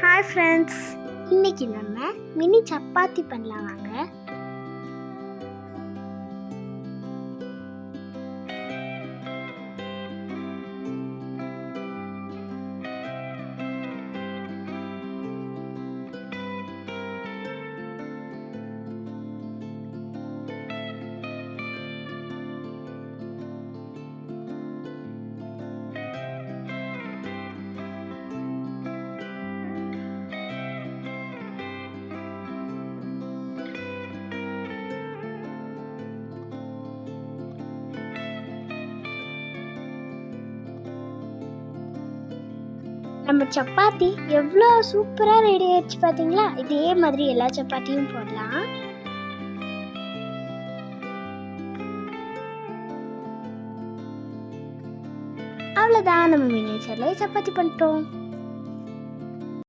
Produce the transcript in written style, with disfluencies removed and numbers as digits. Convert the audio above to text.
Hi friends, இன்னைக்கு நம்ம mini chapati பண்ணலாம் வாங்க. நம்ம சப்பாத்தி எவ்வளோ சூப்பராக ரெடி ஆயிடுச்சு பார்த்தீங்களா? இதே மாதிரி எல்லா சப்பாத்தியும் போடலாம். அவ்வளோதான், நம்ம மினியேச்சர்ல சப்பாத்தி பண்ணிட்டோம்.